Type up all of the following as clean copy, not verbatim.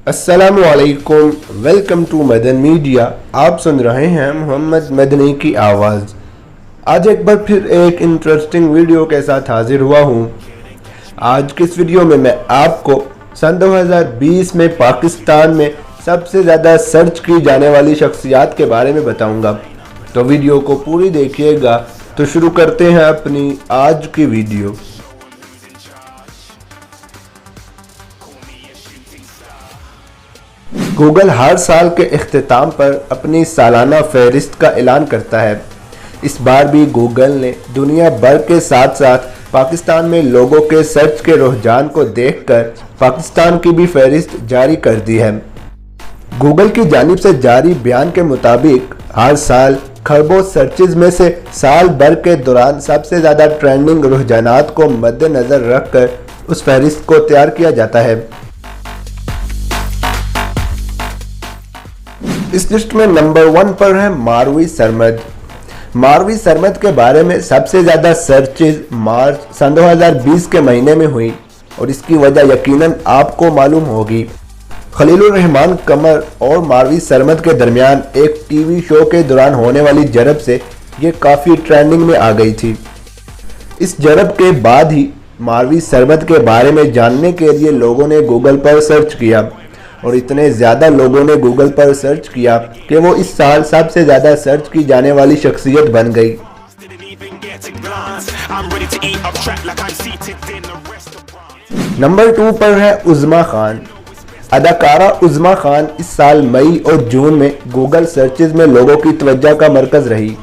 अस्सलामुअलैकुम, welcome to Madan media. आप सुन रहे हैं मोहम्मद मदनी की आवाज़। आज एक बार फिर एक इंटरेस्टिंग वीडियो के साथ हाजिर हुआ हूँ। आज की इस वीडियो में मैं आपको सन 2020 में पाकिस्तान में सबसे ज़्यादा सर्च की जाने वाली शख्सियात के बारे में बताऊँगा, तो वीडियो को पूरी देखिएगा। तो शुरू करते हैं अपनी आज की वीडियो। गूगल हर साल के इख्तिताम पर अपनी सालाना फहरिस्त का ऐलान करता है। इस बार भी गूगल ने दुनिया भर के साथ साथ पाकिस्तान में लोगों के सर्च के रुझान को देखकर पाकिस्तान की भी फहरिस्त जारी कर दी है। गूगल की जानिब से जारी बयान के मुताबिक हर साल खरबों सर्चेज में से साल भर के दौरान सबसे ज़्यादा ट्रेंडिंग रुझानात को मद्देनज़र रखकर उस फहरिस्त को तैयार किया जाता है। इस लिस्ट में नंबर 1 पर है मारवी सरमद। मारवी सरमद के बारे में सबसे ज़्यादा सर्चेज मार्च सन 2020 के महीने में हुई और इसकी वजह यकीनन आपको मालूम होगी। खलीलुर रहमान कमर और मारवी सरमद के दरमियान एक टीवी शो के दौरान होने वाली जरब से ये काफ़ी ट्रेंडिंग में आ गई थी। इस जरब के बाद ही मारवी सरमद के बारे में जानने के लिए लोगों ने गूगल पर सर्च किया और इतने ज़्यादा लोगों ने गूगल पर सर्च किया कि वो इस साल सबसे ज़्यादा सर्च की जाने वाली शख्सियत बन गई। नंबर 2 पर है उज़्मा खान। अदाकारा उज़्मा खान इस साल मई और जून में गूगल सर्चेज में लोगों की तवज्जो का मरकज़ रही,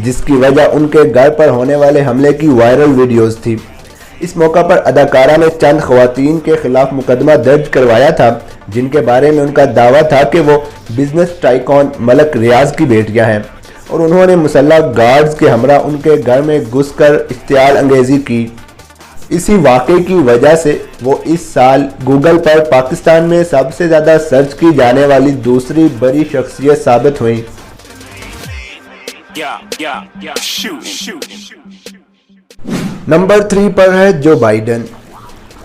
जिसकी वजह उनके घर पर होने वाले हमले की वायरल वीडियोज़ थी। इस मौका पर अदाकारा ने चंद ख़वातीन के खिलाफ मुकदमा दर्ज करवाया था, जिनके बारे में उनका दावा था कि वो बिजनेस टाइकॉन मलक रियाज की बेटियां हैं और उन्होंने मुसल्लह गार्ड्स के हमरा उनके घर में घुसकर इश्तियाल अंगेज़ी की। इसी वाक़े की वजह से वो इस साल गूगल पर पाकिस्तान में सबसे ज़्यादा सर्च की जाने वाली दूसरी बड़ी शख्सियत साबित हुई। नंबर 3 पर है जो बाइडन।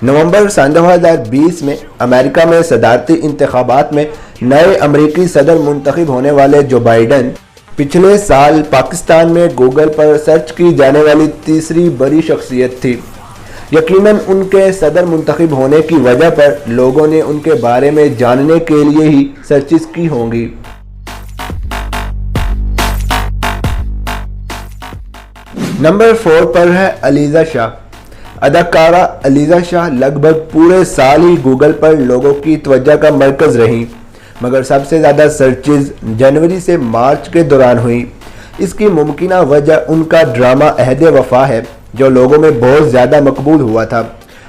नवंबर सन 2020 में अमेरिका में सदारती इंतखाबात में नए अमरीकी सदर मुंतखब होने वाले जो बाइडन पिछले साल पाकिस्तान में गूगल पर सर्च की जाने वाली तीसरी बड़ी शख्सियत थी। यकीनन उनके सदर मुंतखब होने की वजह पर लोगों ने उनके बारे में जानने के लिए ही सर्चेस की होंगी। नंबर 4 पर है अलीज़ा शाह। अदाकारा अलीज़ा शाह लगभग पूरे साल ही गूगल पर लोगों की तवज्जो का मरकज़ रही, मगर सबसे ज़्यादा सर्चेज जनवरी से मार्च के दौरान हुई। इसकी मुमकिना वजह उनका ड्रामा अहद वफा है, जो लोगों में बहुत ज़्यादा मकबूल हुआ था,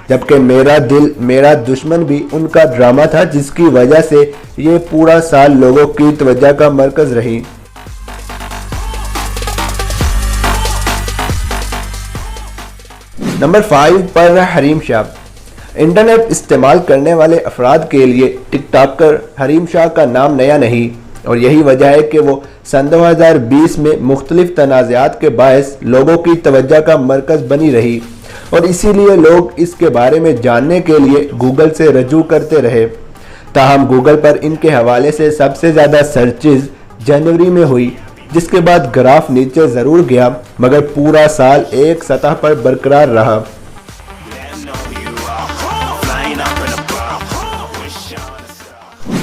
जबकि मेरा दिल मेरा दुश्मन भी उनका ड्रामा था, जिसकी वजह से ये पूरा साल लोगों की तवज्जो का मरकज़ रही। नंबर 5 पर है हरीम शाह। इंटरनेट इस्तेमाल करने वाले अफराद के लिए टिकटॉकर हरीम शाह का नाम नया नहीं, और यही वजह है कि वो सन 2020 में मुख्तलिफ तनाज़ात के बायस लोगों की तवज्जो का मरकज़ बनी रही और इसीलिए लोग इसके बारे में जानने के लिए गूगल से रजू करते रहे। ताहम गूगल पर इनके हवाले से सबसे ज़्यादा सर्चेज जनवरी में हुई, जिसके बाद ग्राफ नीचे ज़रूर गया, मगर पूरा साल एक सतह पर बरकरार रहा।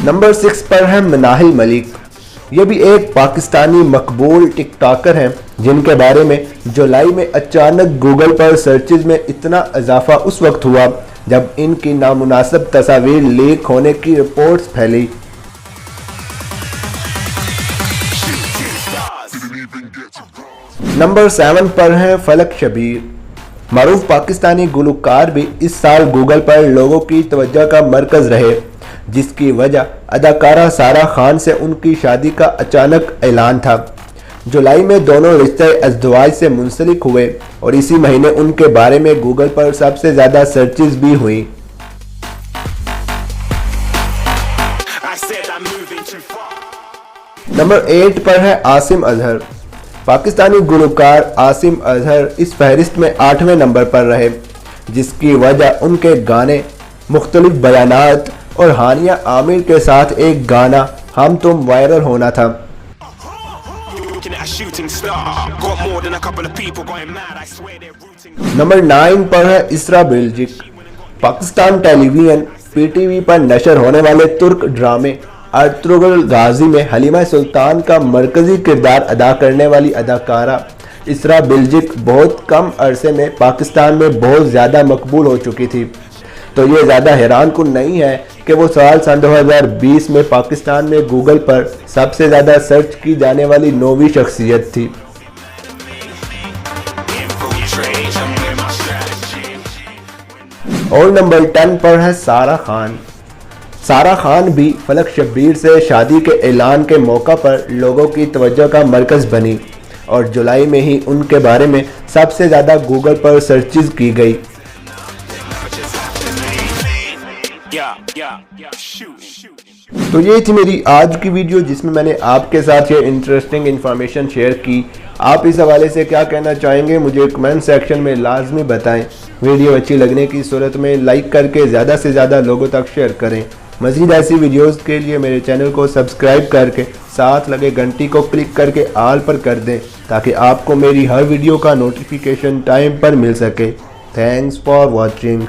नंबर 6 पर है मनाहिल मलिक। ये भी एक पाकिस्तानी मकबूल टिकटॉकर हैं, जिनके बारे में जुलाई में अचानक गूगल पर सर्चेज में इतना इजाफा उस वक्त हुआ जब इनकी नामुनासिब तस्वीर लीक होने की रिपोर्ट्स फैली। नंबर 7 पर है फलक शबीर। मारूफ पाकिस्तानी गुलकार भी इस साल गूगल पर लोगों की तवज्जो का मरकज़ रहे, जिसकी वजह अदाकारा सारा खान से उनकी शादी का अचानक ऐलान था। जुलाई में दोनों रिश्ते अज़दवाज से मुंसलिक हुए और इसी महीने उनके बारे में गूगल पर सबसे ज़्यादा सर्चेज भी हुई। नंबर 8 पर है आसिम अजहर। पाकिस्तानी गुलकार आसिम अजहर इस फहरिस्त में 8वें नंबर पर रहे, जिसकी वजह उनके गाने, मुख्तलिफ बयानात और हानिया आमिर के साथ एक गाना हम तुम वायरल होना था। नंबर 9 पर है इसरा बेल्जिक। पाकिस्तान टेलीविजन पीटीवी पर नशर होने वाले तुर्क ड्रामे अर्तुगरुल गाजी में हलीमा सुल्तान का मरकजी किरदार अदा करने वाली अदाकारा इसरा बेल्जिक बहुत कम अरसे में पाकिस्तान में बहुत ज़्यादा मकबूल हो चुकी थी। तो ये ज़्यादा हैरान कुन नहीं है कि वो सन 2020 में पाकिस्तान में गूगल पर सबसे ज़्यादा सर्च की जाने वाली 9वीं शख्सियत थी। और नंबर 10 पर है सारा खान। सारा खान भी फलक शब्बीर से शादी के ऐलान के मौका पर लोगों की तवज्जो का मरकज़ बनी और जुलाई में ही उनके बारे में सबसे ज़्यादा गूगल पर सर्चेस की गई। तो ये थी मेरी आज की वीडियो जिसमें मैंने आपके साथ ये इंटरेस्टिंग इन्फॉर्मेशन शेयर की। आप इस हवाले से क्या कहना चाहेंगे मुझे कमेंट सेक्शन में लाजमी बताएं। वीडियो अच्छी लगने की सूरत में लाइक करके ज़्यादा से ज़्यादा लोगों तक शेयर करें। मज़ीद ऐसी वीडियोस के लिए मेरे चैनल को सब्सक्राइब करके साथ लगे घंटी को क्लिक करके ऑल पर कर दें ताकि आपको मेरी हर वीडियो का नोटिफिकेशन टाइम पर मिल सके। Thanks for watching.